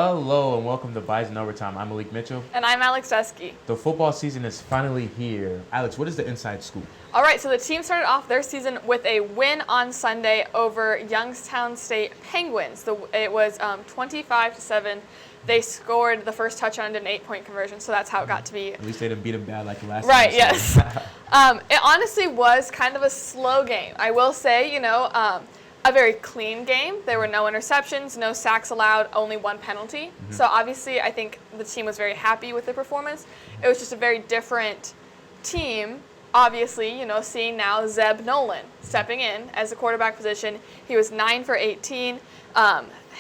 Hello and welcome to Bison Overtime. I'm Malik Mitchell. And I'm Alex Dusky. The football season is finally here. Alex, what is the inside scoop? All right, so the team started off their season with a win on Sunday over Youngstown State Penguins. It was 25-7. They scored the first touchdown and did an 8-point conversion, so that's how it got to be. At least they didn't beat them bad like the last time. Right, yes. It honestly was kind of a slow game. I will say, a very clean game. There were no interceptions, no sacks allowed, only one penalty. Mm-hmm. So obviously I think the team was very happy with the performance. It was just a very different team. Obviously, seeing now Zeb Nolan stepping in as the quarterback position. He was 9 for 18.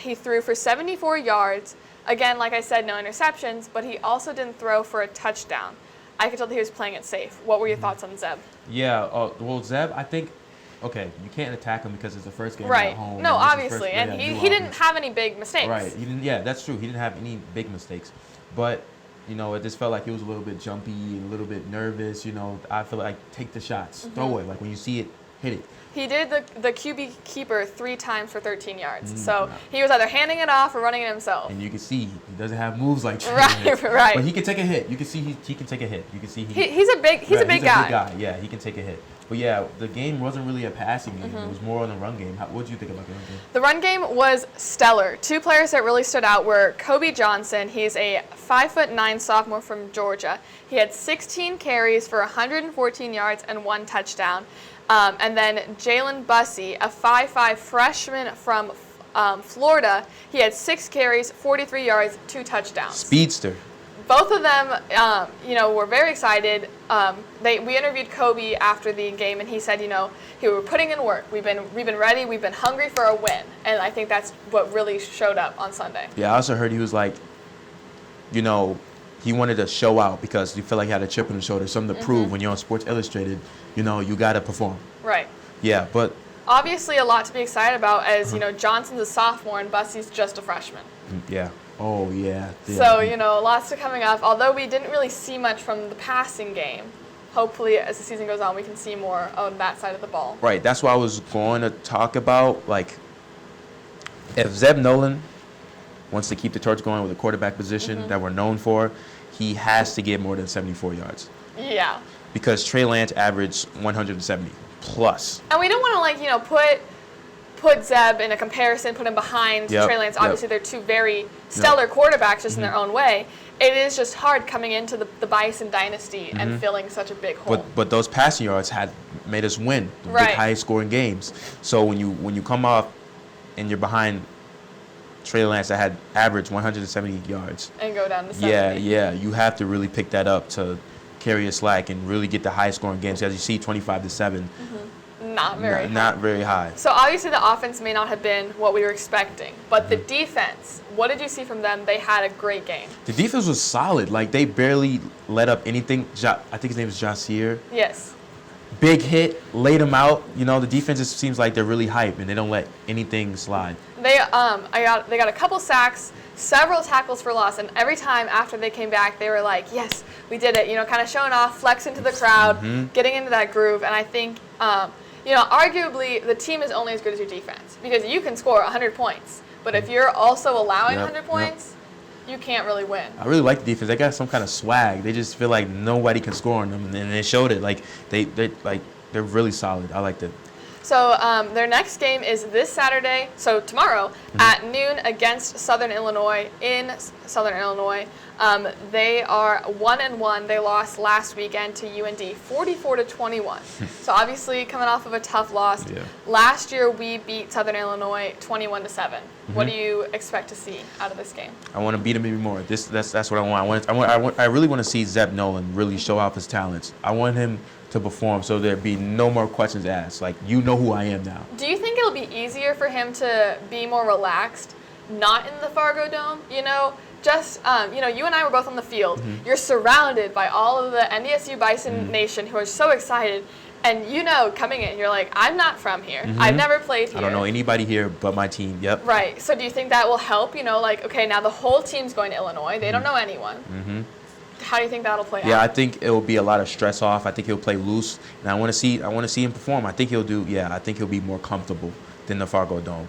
He threw for 74 yards. Again, like I said, no interceptions, but he also didn't throw for a touchdown. I could tell that he was playing it safe. What were your thoughts on Zeb? Yeah, well, Zeb, I think, okay, you can't attack him because it's the first game right. at home. No, obviously, and he didn't have any big mistakes. Right. Yeah, that's true. He didn't have any big mistakes, but it just felt like he was a little bit jumpy, a little bit nervous. I feel like take the shots, throw it. Like when you see it, hit it. He did the QB keeper 3 times for 13 yards. So he was either handing it off or running it himself. And you can see he doesn't have moves like that. Right. But he can take a hit. You can see he can take a hit. You can see he's a big guy. He's a big guy. Yeah, he can take a hit. But yeah, the game wasn't really a passing game. It was more on the run game. What did you think about the run game? The run game was stellar. 2 players that really stood out were Kobe Johnson. He's a 5'9" sophomore from Georgia. He had 16 carries for 114 yards and 1 touchdown. And then Jalen Busse, a 5'5" freshman from Florida. He had 6 carries, 43 yards, 2 touchdowns. Speedster. Both of them, were very excited. We interviewed Kobe after the game, and he said, we were putting in work. We've been ready. We've been hungry for a win, and I think that's what really showed up on Sunday. Yeah, I also heard he was like, he wanted to show out because you feel like he had a chip on his shoulder, something to prove. When you're on Sports Illustrated, you got to perform. Right. Yeah, but obviously a lot to be excited about as, Johnson's a sophomore and Busse's just a freshman. Yeah. Oh, yeah. So, lots to coming up. Although we didn't really see much from the passing game, hopefully as the season goes on, we can see more on that side of the ball. Right. That's what I was going to talk about. Like, if Zeb Nolan wants to keep the torch going with the quarterback position that we're known for, he has to get more than 74 yards. Yeah. Because Trey Lance averaged 170 plus. And we don't want to, put Zeb in a comparison, put him behind Trey Lance. Obviously, they're 2 very stellar quarterbacks just in their own way. It is just hard coming into the Bison dynasty and filling such a big hole. But those passing yards had made us win the big high-scoring games. So when you come off and you're behind Trey Lance that had averaged 170 yards. And go down to 70. Yeah. You have to really pick that up to carry a slack and really get the high-scoring games. As you see, 25-7. Not very high. Not very high. So obviously the offense may not have been what we were expecting, but the defense, what did you see from them? They had a great game. The defense was solid. Like, they barely let up anything. I think his name is Jasir. Yes. Big hit, laid him out. The defense just seems like they're really hype and they don't let anything slide. They got a couple sacks, several tackles for loss, and every time after they came back, they were like, "Yes, we did it." Kind of showing off, flexing to the crowd, getting into that groove. And I think, arguably the team is only as good as your defense because you can score 100 points, but if you're also allowing 100 points, you can't really win. I really like the defense. They got some kind of swag. They just feel like nobody can score on them, and they showed it. Like they're really solid. I liked it. So their next game is this Saturday, so tomorrow at noon against Southern Illinois in Southern Illinois. They are 1-1. They lost last weekend to UND 44-21. So obviously coming off of a tough loss. Yeah. Last year we beat Southern Illinois 21-7. What do you expect to see out of this game? I want to beat them even more. That's what I want. I really want to see Zeb Nolan really show off his talents. I want him to perform so there be no more questions asked. Like, who I am now. Do you think it'll be easier for him to be more relaxed, not in the Fargo Dome? You and I were both on the field. You're surrounded by all of the NDSU Bison Nation who are so excited. And coming in, you're like, I'm not from here. I've never played here. I don't know anybody here but my team. Yep. Right. So do you think that will help? Okay, now the whole team's going to Illinois. They don't know anyone. How do you think that'll play out? Yeah, I think it will be a lot of stress off. I think he'll play loose, and I want to see him perform. I think he'll be more comfortable than the Fargo Dome.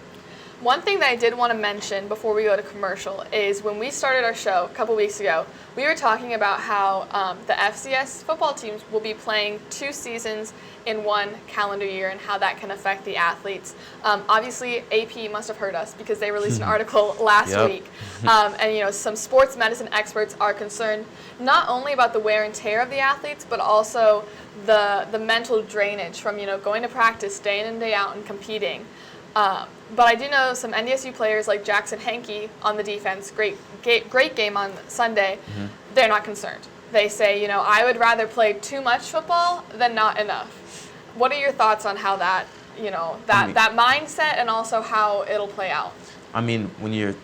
One thing that I did want to mention before we go to commercial is when we started our show a couple weeks ago, we were talking about how the FCS football teams will be playing 2 seasons in 1 calendar year and how that can affect the athletes. Obviously, AP must have heard us because they released an article last week. And some sports medicine experts are concerned not only about the wear and tear of the athletes, but also the mental drainage from going to practice day in and day out and competing. But I do know some NDSU players like Jackson Hankey on the defense, great game on Sunday, they're not concerned. They say, I would rather play too much football than not enough. What are your thoughts on how that, that mindset and also how it'll play out? I mean, when you're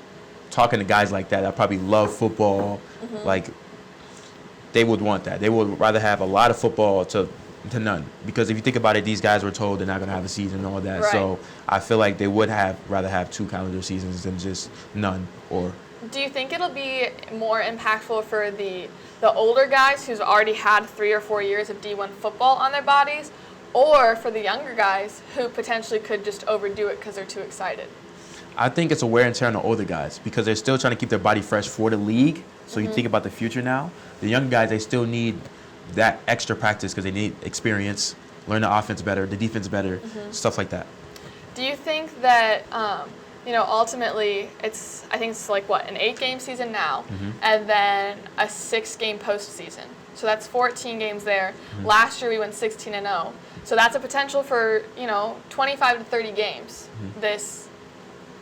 talking to guys like that probably love football, like they would want that. They would rather have a lot of football to none. Because if you think about it, these guys were told they're not going to have a season and all that. Right. So I feel like they would rather have 2 calendar seasons than just none. Or do you think it'll be more impactful for the older guys who's already had 3 or 4 years of D1 football on their bodies, or for the younger guys who potentially could just overdo it because they're too excited? I think it's a wear and tear on the older guys because they're still trying to keep their body fresh for the league. So you think about the future now. The younger guys, they still need that extra practice because they need experience, learn the offense better, the defense better, stuff like that. Do you think that, ultimately I think it's like an 8-game season now, and then a 6-game postseason. So that's 14 games there. Last year we went 16-0. So that's a potential for, 25 to 30 games this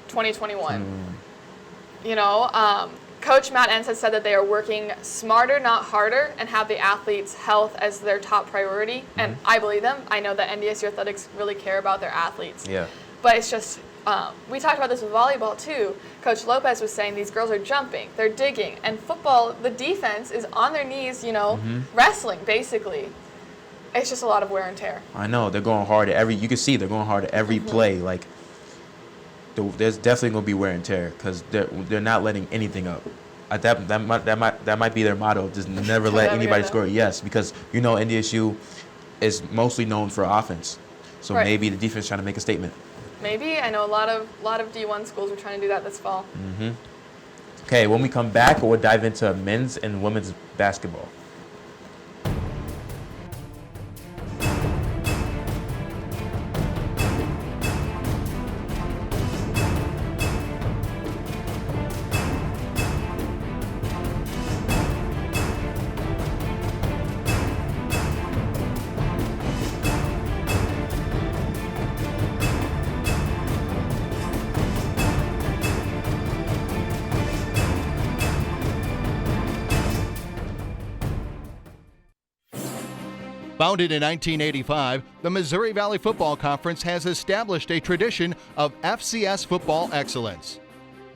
2021. Coach Matt Entz has said that they are working smarter, not harder, and have the athletes' health as their top priority. And I believe them. I know that NDSU athletics really care about their athletes. Yeah. But it's just, we talked about this with volleyball too. Coach Lopez was saying these girls are jumping, they're digging, and football, the defense is on their knees, wrestling basically. It's just a lot of wear and tear. I know they're going hard at you can see they're going hard at every play. Like, there's definitely going to be wear and tear because they're not letting anything up. That might be their motto, just never let anybody score. Yes, because NDSU is mostly known for offense. So maybe the defense trying to make a statement. Maybe. I know a lot of D1 schools are trying to do that this fall. Okay, when we come back, we'll dive into men's and women's basketball. Founded in 1985, the Missouri Valley Football Conference has established a tradition of FCS football excellence.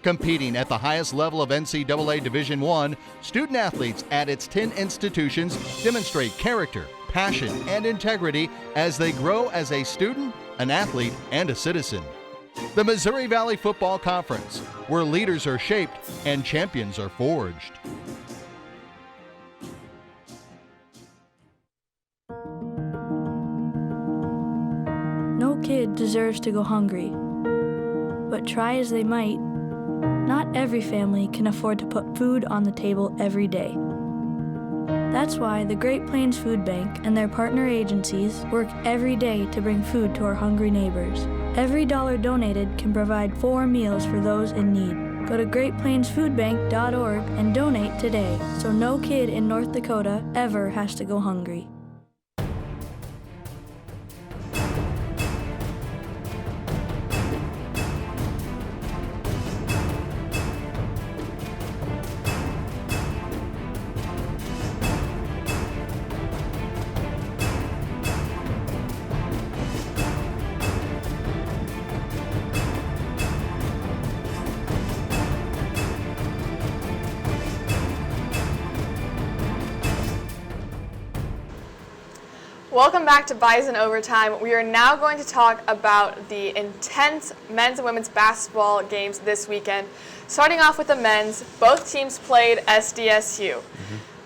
Competing at the highest level of NCAA Division I, student-athletes at its 10 institutions demonstrate character, passion, and integrity as they grow as a student, an athlete, and a citizen. The Missouri Valley Football Conference, where leaders are shaped and champions are forged. No kid deserves to go hungry, but try as they might, not every family can afford to put food on the table every day. That's why the Great Plains Food Bank and their partner agencies work every day to bring food to our hungry neighbors. Every dollar donated can provide 4 meals for those in need. Go to greatplainsfoodbank.org and donate today so no kid in North Dakota ever has to go hungry. Welcome back to Bison Overtime. We are now going to talk about the intense men's and women's basketball games this weekend. Starting off with the men's, both teams played SDSU.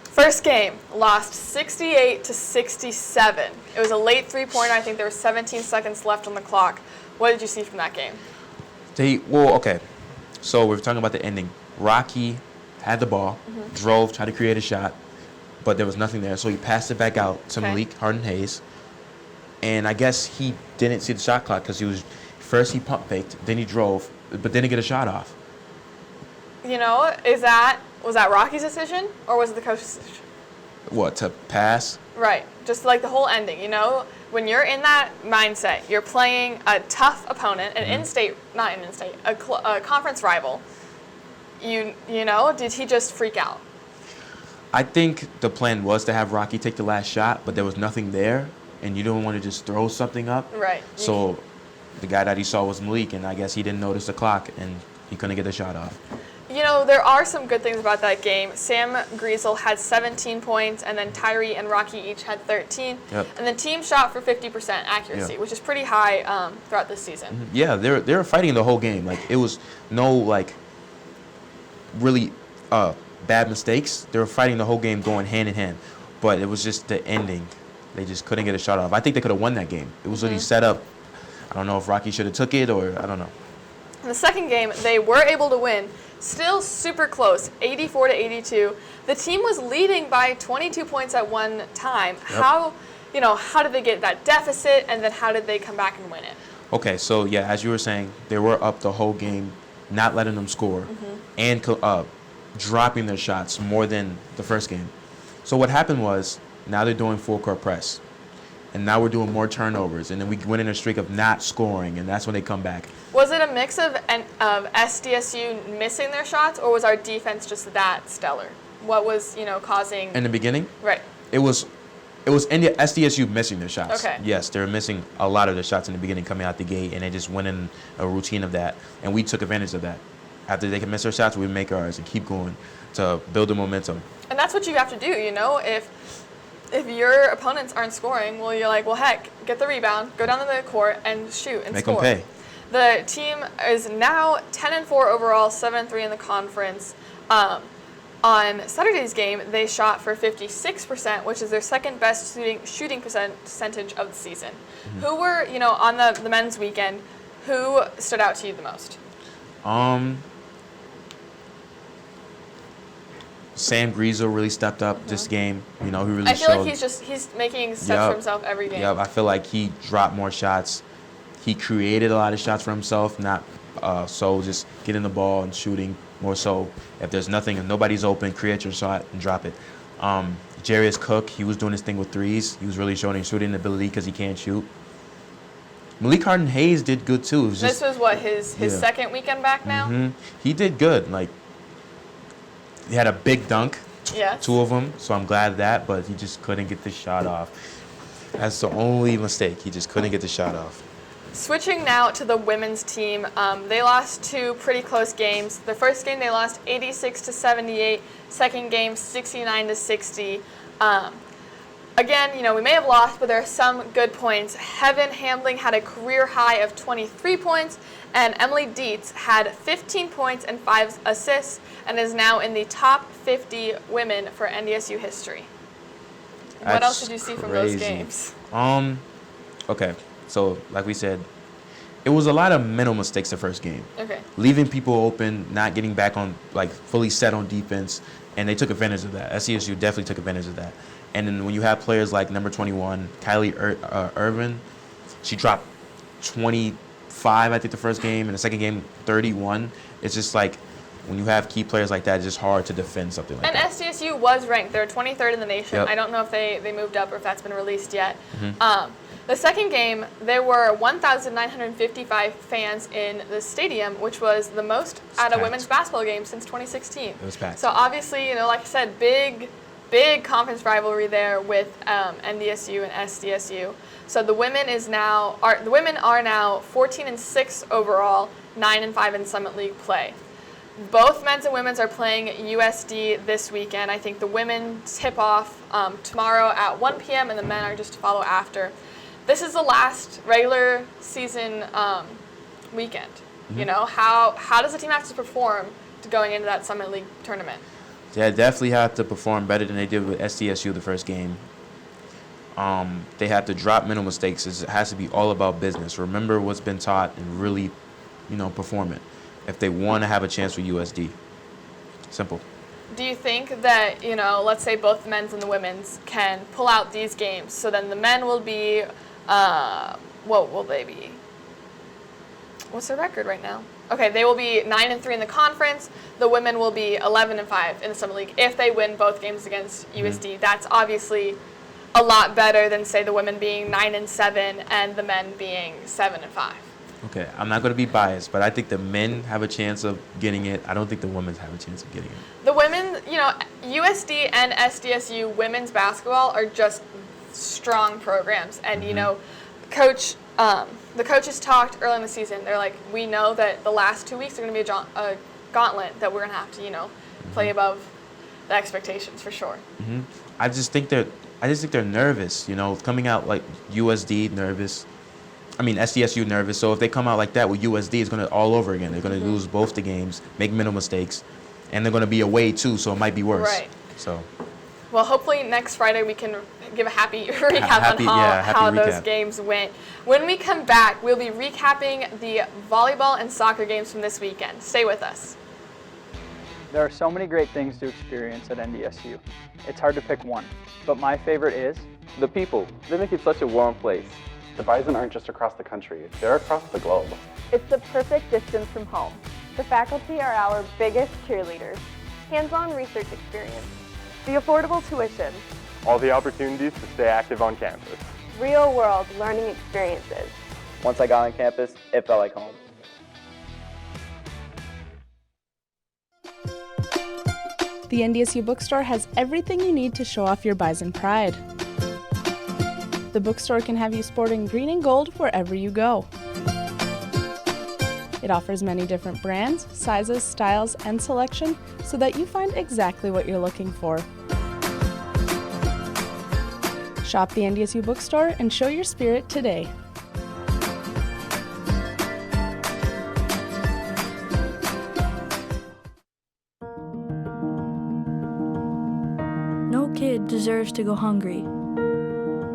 First game, lost 68-67. It was a late three-pointer. I think there were 17 seconds left on the clock. What did you see from that game? Okay. So we're talking about the ending. Rocky had the ball, drove, tried to create a shot, but there was nothing there. So he passed it back out to Malik Harden-Hayes. And I guess he didn't see the shot clock because first he pump faked, then he drove, but didn't get a shot off. You know, was that Rocky's decision or was it the coach's decision? What, to pass? Right. Just like the whole ending, you know, when you're in that mindset, you're playing a tough opponent, an a conference rival. You know, did he just freak out? I think the plan was to have Rocky take the last shot, but there was nothing there, and you don't want to just throw something up. Right. So the guy that he saw was Malik, and I guess he didn't notice the clock, and he couldn't get the shot off. You know, there are some good things about that game. Sam Griesel had 17 points, and then Tyree and Rocky each had 13. Yep. And the team shot for 50% accuracy, which is pretty high throughout this season. Yeah, they were fighting the whole game. Like, it was no, like, really bad mistakes. They were fighting the whole game going hand in hand. But it was just the ending. They just couldn't get a shot off. I think they could have won that game. It was really set up. I don't know if Rocky should have took it or I don't know. In the second game, they were able to win. Still super close, 84-82. The team was leading by 22 points at one time. Yep. How did they get that deficit, and then how did they come back and win it? Okay, so yeah, as you were saying, they were up the whole game, not letting them score, and dropping their shots more than the first game. So what happened was, now they're doing full court press. And now we're doing more turnovers, and then we went in a streak of not scoring, and that's when they come back. Was it a mix of SDSU missing their shots, or was our defense just that stellar? What was, causing... In the beginning? Right. It was SDSU missing their shots. Okay. Yes, they were missing a lot of their shots in the beginning coming out the gate, and they just went in a routine of that, and we took advantage of that. After they could miss their shots, we would make ours and keep going to build the momentum. And that's what you have to do, If your opponents aren't scoring, well, you're like, well, heck, get the rebound, go down to the court, and shoot and score. Make them pay. The team is now 10-4 overall, 7-3 in the conference. On Saturday's game, they shot for 56%, which is their second best shooting percentage of the season. Who were, on the men's weekend, who stood out to you the most? Sam Griesel really stepped up this game. He really I feel showed. Like he's making steps for himself every game. Yeah, I feel like he dropped more shots. He created a lot of shots for himself, not so just getting the ball and shooting more so. If there's nothing and nobody's open, create your shot and drop it. Jarius Cook, he was doing his thing with threes. He was really showing his shooting ability because he can't shoot. Malik Harden-Hayes did good too. This was what, his second weekend back now? He did good. Like, he had a big dunk, two of them, so I'm glad of that, but he just couldn't get the shot off. That's the only mistake. He just couldn't get the shot off. Switching now to the women's team, they lost two pretty close games. The first game they lost 86-78, second game 69-60. Again, we may have lost, but there are some good points. Heaven Hambling had a career high of 23 points, and Emily Dietz had 15 points and 5 assists, and is now in the top 50 women for NDSU history. What else did you see from those games? Okay, so like we said, it was a lot of mental mistakes the first game. Okay. Leaving people open, not getting back on, fully set on defense, and they took advantage of that. SCSU definitely took advantage of that. And then when you have players like number 21, Kylie Irvin, she dropped 25, I think, the first game, and the second game, 31. It's just like, when you have key players like that, it's just hard to defend something like that. And SDSU was ranked. They're 23rd in the nation. Yep. I don't know if they moved up or if that's been released yet. The second game, there were 1,955 fans in the stadium, which was the most at a women's basketball game since 2016. It was packed. So obviously, like I said, big conference rivalry there with NDSU and SDSU. So the women are now 14-6 overall, 9-5 in Summit League play. Both men's and women's are playing USD this weekend. I think the women tip off tomorrow at 1 p.m. and the men are just to follow after. This is the last regular season weekend. How does the team have to perform going into that Summit League tournament? They definitely have to perform better than they did with SDSU the first game. They have to drop mental mistakes. It has to be all about business. Remember what's been taught and really performing if they want to have a chance for USD. Simple. Do you think that, let's say both the men's and the women's can pull out these games, so then the men will be, what will they be? What's their record right now? Okay, they will be 9-3 in the conference. The women will be 11-5 in the summer league if they win both games against USD. That's obviously a lot better than, say, the women being 9-7 and the men being 7-5. Okay, I'm not going to be biased, but I think the men have a chance of getting it. I don't think the women have a chance of getting it. The women, USD and SDSU women's basketball are just strong programs, and the coaches talked early in the season. They're like, we know that the last 2 weeks are going to be a gauntlet that we're going to have to, play above the expectations for sure. I just think they're nervous. Coming out like USD nervous. I mean SDSU nervous. So if they come out like that with USD, it's going to all over again. They're going to lose both the games, make minimal mistakes, and they're going to be away too. So it might be worse. Right. So. Well, hopefully next Friday we can give a happy recap on how those games went. When we come back, we'll be recapping the volleyball and soccer games from this weekend. Stay with us. There are so many great things to experience at NDSU. It's hard to pick one, but my favorite is the people. They make it such a warm place. The Bison aren't just across the country, they're across the globe. It's the perfect distance from home. The faculty are our biggest cheerleaders. Hands-on research experience. The affordable tuition. All the opportunities to stay active on campus. Real-world learning experiences. once I got on campus, it felt like home. The NDSU bookstore has everything you need to show off your Bison pride. The bookstore can have you sporting green and gold wherever you go. It offers many different brands, sizes, styles, and selection so that you find exactly what you're looking for. Shop the NDSU bookstore and show your spirit today. No kid deserves to go hungry.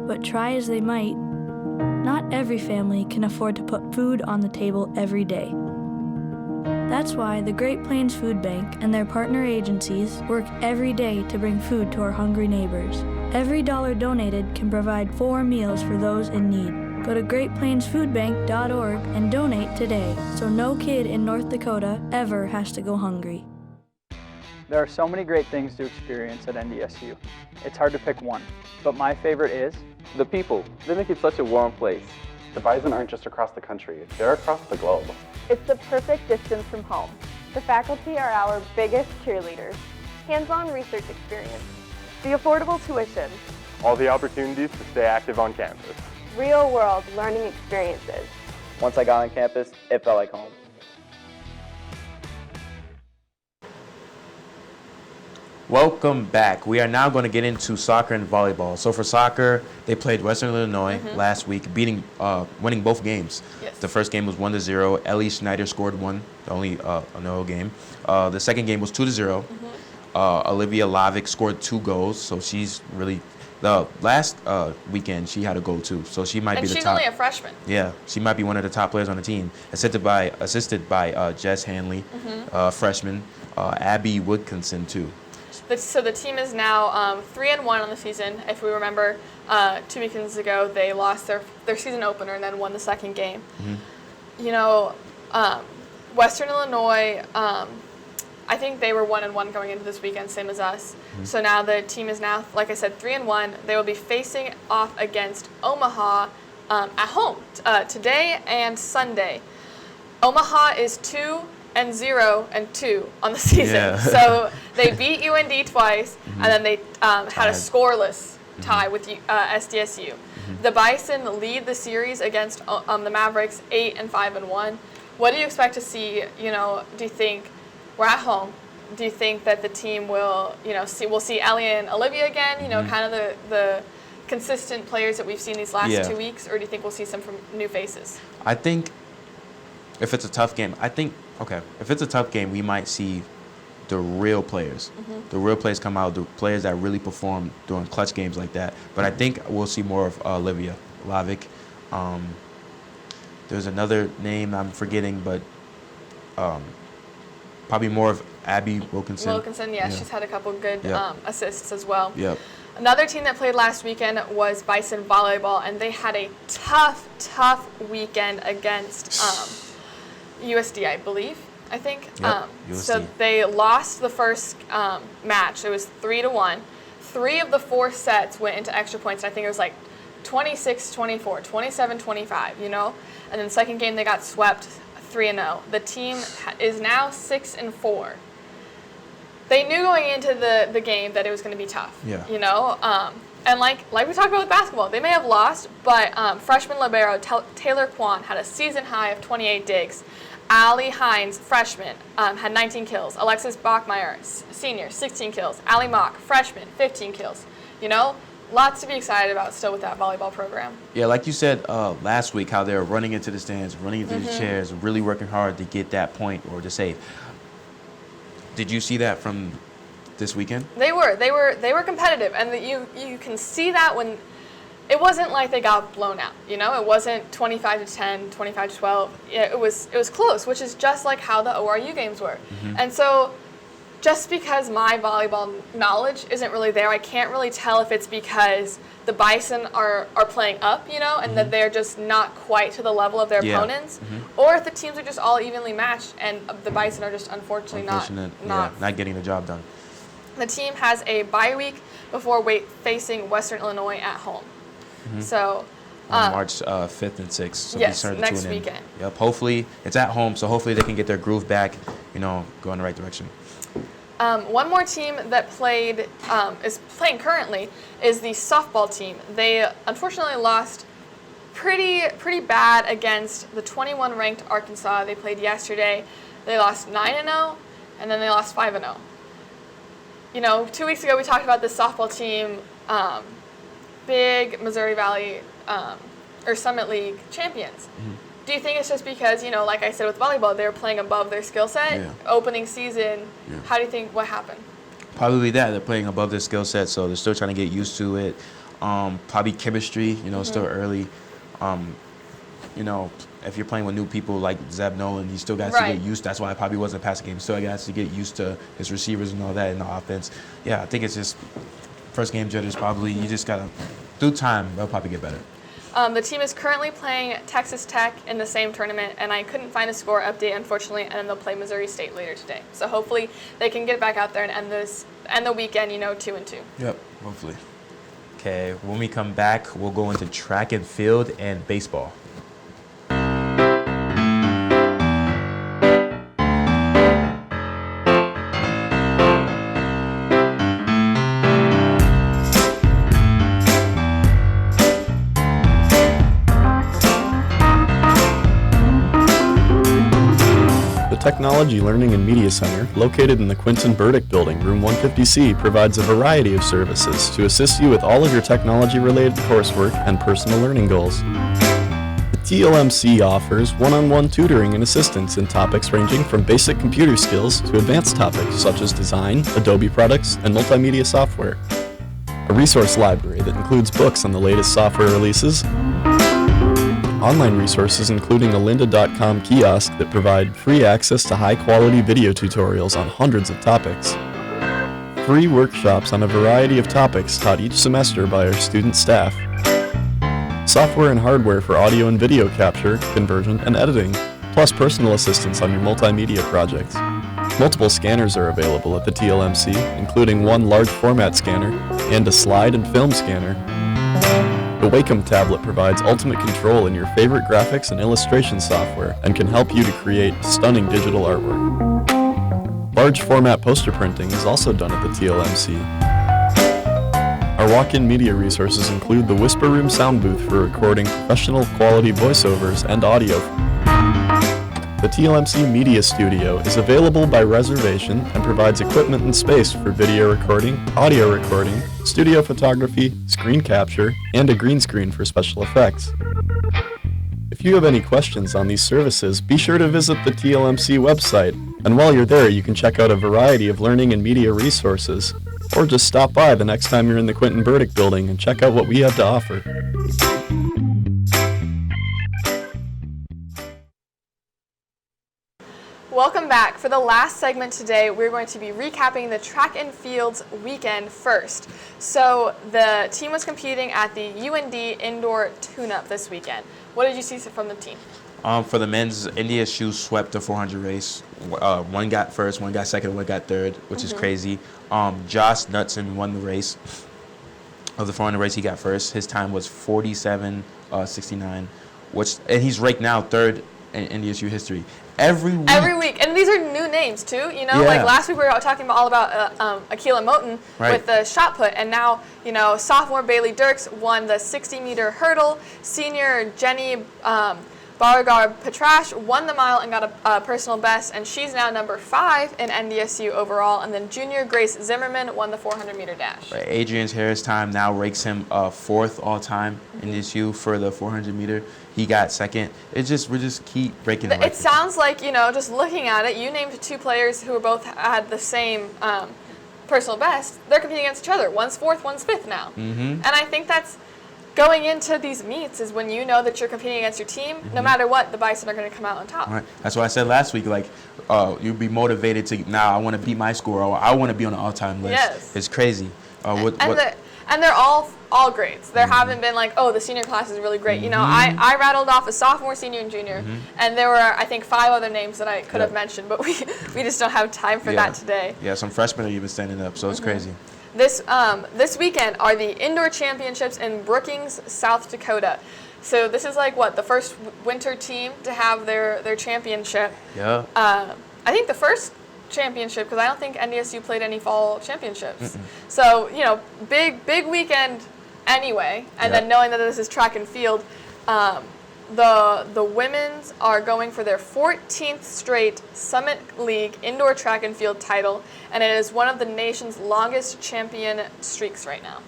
But try as they might, not every family can afford to put food on the table every day. That's why the Great Plains Food Bank and their partner agencies work every day to bring food to our hungry neighbors. Every dollar donated can provide 4 meals for those in need. Go to greatplainsfoodbank.org and donate today so no kid in North Dakota ever has to go hungry. There are so many great things to experience at NDSU. It's hard to pick one, but my favorite is the people. They make it such a warm place. The Bison aren't just across the country, they're across the globe. It's the perfect distance from home. The faculty are our biggest cheerleaders. Hands-on research experience. The affordable tuition. All the opportunities to stay active on campus. Real-world learning experiences. once I got on campus, it felt like home. Welcome back. We are now going to get into soccer and volleyball. So for soccer, they played Western Illinois last week, winning both games. Yes. The first game was 1-0. Ellie Schneider scored one, the only no game. The second game was 2-0. Olivia Lavick scored 2 goals, so she's really the last weekend she had a goal too. So she might be the top. And she's only a freshman. Yeah, she might be one of the top players on the team. Assisted by Jess Hanley, freshman, Abby Woodkinson too. So the team is now 3-1 on the season. If we remember, 2 weekends ago they lost their season opener and then won the second game. You know, Western Illinois, I think they were 1-1 going into this weekend, same as us. So now the team is now, like I said, 3-1. They will be facing off against Omaha at home today and Sunday. Omaha is 2-0 and 2 on the season. Yeah. So they beat UND twice, and then they had a scoreless tie with SDSU. The Bison lead the series against the Mavericks 8-5-1. What do you expect to see? You know, do you think we're at home? Do you think that the team will, we'll see Ellie and Olivia again? You know, kind of the consistent players that we've seen these last 2 weeks, or do you think we'll see some from new faces? I think if it's a tough game, if it's a tough game, we might see the real players. The real players come out, the players that really perform during clutch games like that. But I think we'll see more of Olivia Lavick. There's another name I'm forgetting, but Probably more of Abby Wilkinson. Wilkinson, yes, Yeah. she's had a couple good Yep. assists as well. Yep. Another team that played last weekend was Bison Volleyball, and they had a tough weekend against USD, I believe. I think. Yep, So USD. they lost the first match. It was 3-1. 3 of the 4 sets went into extra points. I think it was like 26-24, 27-25, you know? And then the second game they got swept 3-0. The team is now 6-4. They knew going into the game that it was going to be tough, Yeah. you know? And like we talked about with basketball, they may have lost, but freshman libero Taylor Kwan had a season high of 28 digs. Allie Hines, freshman, had 19 kills. Alexis Bachmeyer, senior, 16 kills. Allie Mock, freshman, 15 kills. You know, lots to be excited about still with that volleyball program. Yeah, like you said last week, how they're running into the stands, running into the chairs, really working hard to get that point or to save. Did you see that from this weekend? They were competitive, and you can see that when it wasn't like they got blown out. You know, it wasn't 25-10, 25-12. It was close, which is just like how the ORU games were. And so, just because my volleyball knowledge isn't really there, I can't really tell if it's because the Bison are playing up, you know, and that they're just not quite to the level of their opponents, or if the teams are just all evenly matched and the Bison are just unfortunately not getting the job done. The team has a bye week before facing Western Illinois at home. So On March 5th and 6th. So yes, be certain to next tune in. weekend. Yep. Hopefully it's at home, so hopefully they can get their groove back. You know, go in the right direction. One more team that is playing currently is the softball team. They unfortunately lost pretty bad against the 21 ranked Arkansas. They played yesterday. They lost 9-0, and then they lost 5-0. You know, 2 weeks ago we talked about this softball team, big Missouri Valley or Summit League champions. Do you think it's just because, you know, like I said with volleyball, they're playing above their skill set? Yeah. Opening season, Yeah. how do you think, what happened? Probably that. They're playing above their skill set, so they're still trying to get used to it. Probably chemistry, you know, still early. You know, if you're playing with new people like Zeb Nolan, he still got to get used. That's why it probably wasn't a passing game. Still got to get used to his receivers and all that in the offense. Yeah, I think it's just first game jitters probably. You just got to, through time, they'll probably get better. The team is currently playing Texas Tech in the same tournament, and I couldn't find a score update, unfortunately, and then they'll play Missouri State later today. So hopefully they can get back out there and end the weekend, you know, 2-2. Yep, hopefully. Okay, when we come back, we'll go into track and field and baseball. The Technology Learning and Media Center, located in the Quinton Burdick Building, room 150C, provides a variety of services to assist you with all of your technology-related coursework and personal learning goals. The TLMC offers one-on-one tutoring and assistance in topics ranging from basic computer skills to advanced topics such as design, Adobe products, and multimedia software. A resource library that includes books on the latest software releases, online resources including a lynda.com kiosk that provide free access to high-quality video tutorials on hundreds of topics. Free workshops on a variety of topics taught each semester by our student staff. Software and hardware for audio and video capture, conversion, and editing, plus personal assistance on your multimedia projects. Multiple scanners are available at the TLMC, including one large format scanner and a slide and film scanner. The Wacom tablet provides ultimate control in your favorite graphics and illustration software and can help you to create stunning digital artwork. Large format poster printing is also done at the TLMC. Our walk-in media resources include the Whisper Room sound booth for recording professional quality voiceovers and audio. The TLMC Media Studio is available by reservation and provides equipment and space for video recording, audio recording, studio photography, screen capture, and a green screen for special effects. If you have any questions on these services, be sure to visit the TLMC website, and while you're there you can check out a variety of learning and media resources, or just stop by the next time you're in the Quinton Burdick Building and check out what we have to offer. Welcome welcome back. For the last segment today, we're going to be recapping the track and fields weekend first. So the team was competing at the UND Indoor Tune-Up this weekend. What did you see from the team? For the men's, NDSU swept the 400 race. One got first, one got second, one got third, which is crazy. Josh Knutson won the race. Of the 400 race, he got first. His time was 47:69, and he's ranked now third in NDSU history. Every week, and these are new names too. Like last week we were talking all about Akila Moten with the shot put, and now sophomore Bailey Dirks won the 60-meter hurdle. Senior Jenny Beauregard Petrash won the mile and got a personal best, and she's now number 5 in NDSU overall. And then junior Grace Zimmerman won the 400-meter dash. Right. Adrian's Harris time now ranks him 4th all-time in NDSU for the 400-meter. He got second. We just keep breaking the record. It sounds like, just looking at it, you named 2 players who both had the same personal best. They're competing against each other. One's 4th, one's 5th now. And I think that's going into these meets is when you know that you're competing against your team. No matter what, the Bison are going to come out on top. Right. That's what I said last week. You'd be motivated to, I want to beat my score, or I want to be on the all-time list. Yes. It's crazy. And they're all grades. There haven't been the senior class is really great. I rattled off a sophomore, senior, and junior, and there were, I think, 5 other names that I could have mentioned, but we just don't have time for that today. Yeah, some freshmen are even standing up, so it's crazy. This weekend are the indoor championships in Brookings, South Dakota. So this is the first winter team to have their championship. Yeah. I think the first championship, because I don't think NDSU played any fall championships. So, big weekend anyway. And then knowing that this is track and field, the women's are going for their 14th straight Summit League indoor track and field title, and it is one of the nation's longest champion streaks right now.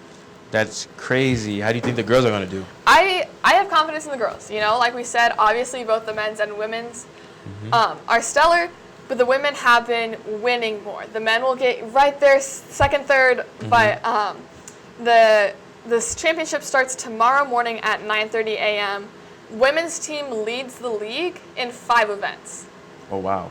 That's crazy. How do you think the girls are going to do? I have confidence in the girls. Like we said, obviously both the men's and women's are stellar, but the women have been winning more. The men will get right there, second, third, but this championship starts tomorrow morning at 9:30 a.m. Women's team leads the league in 5 events. Oh, wow.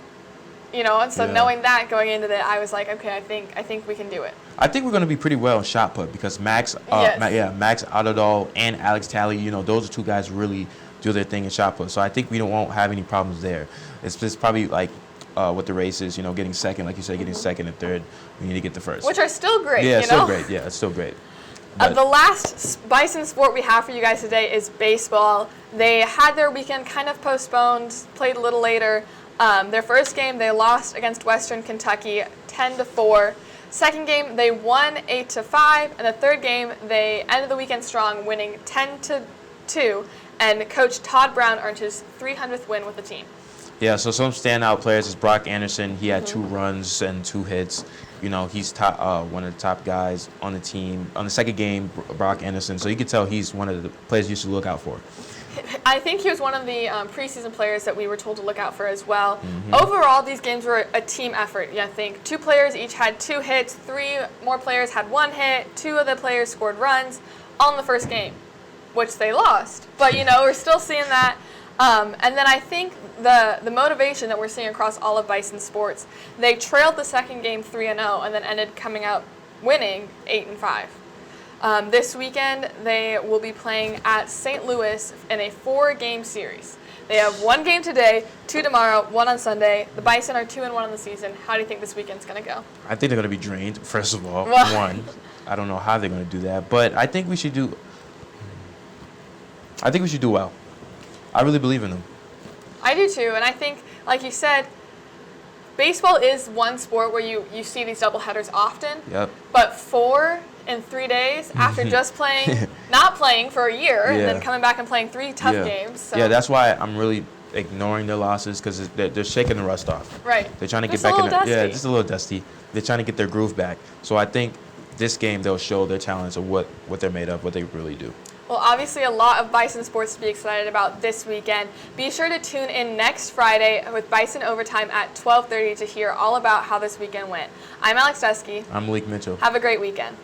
And so knowing that going into it, I was like, okay, I think we can do it. I think we're going to be pretty well in shot put because Max Adadal and Alex Talley, those are 2 guys who really do their thing in shot put. So I think we won't have any problems there. It's just probably with the races, getting second, like you said, getting second and third, we need to get the first. Which are still great, Yeah, still great. Yeah, it's still great. The last Bison sport we have for you guys today is baseball. They had their weekend kind of postponed, played a little later. Their first game, they lost against Western Kentucky 10-4. Second game, they won 8-5. And the third game, they ended the weekend strong, winning 10-2. And Coach Todd Brown earned his 300th win with the team. Yeah, so some standout players is Brock Anderson. He had 2 runs and 2 hits. He's one of the top guys on the team. On the second game, Brock Anderson. So you could tell he's one of the players you should look out for. I think he was one of the preseason players that we were told to look out for as well. Overall, these games were a team effort. I think 2 players each had 2 hits, 3 more players had 1 hit, 2 of the players scored runs on the first game, which they lost. But, we're still seeing that. And then I think the motivation that we're seeing across all of Bison sports, they trailed the second game 3-0 and then ended coming out winning 8-5. This weekend, they will be playing at St. Louis in a 4-game series. They have 1 game today, 2 tomorrow, 1 on Sunday. The Bison are 2-1 in the season. How do you think this weekend's going to go? I think they're going to be drained, first of all. 1, I don't know how they're going to do that, but I think we should do well. I really believe in them. I do too, and I think, like you said, baseball is one sport where you see these doubleheaders often. Yep. But 4 in 3 days after just not playing for a year, and then coming back and playing 3 tough games. So. Yeah, that's why I'm really ignoring their losses because they're shaking the rust off. Right. They're trying to get back in there. Yeah, just a little dusty. They're trying to get their groove back. So I think this game they'll show their talents of what they're made of, what they really do. Well, obviously a lot of Bison sports to be excited about this weekend. Be sure to tune in next Friday with Bison Overtime at 12:30 to hear all about how this weekend went. I'm Alex Dusky. I'm Malik Mitchell. Have a great weekend.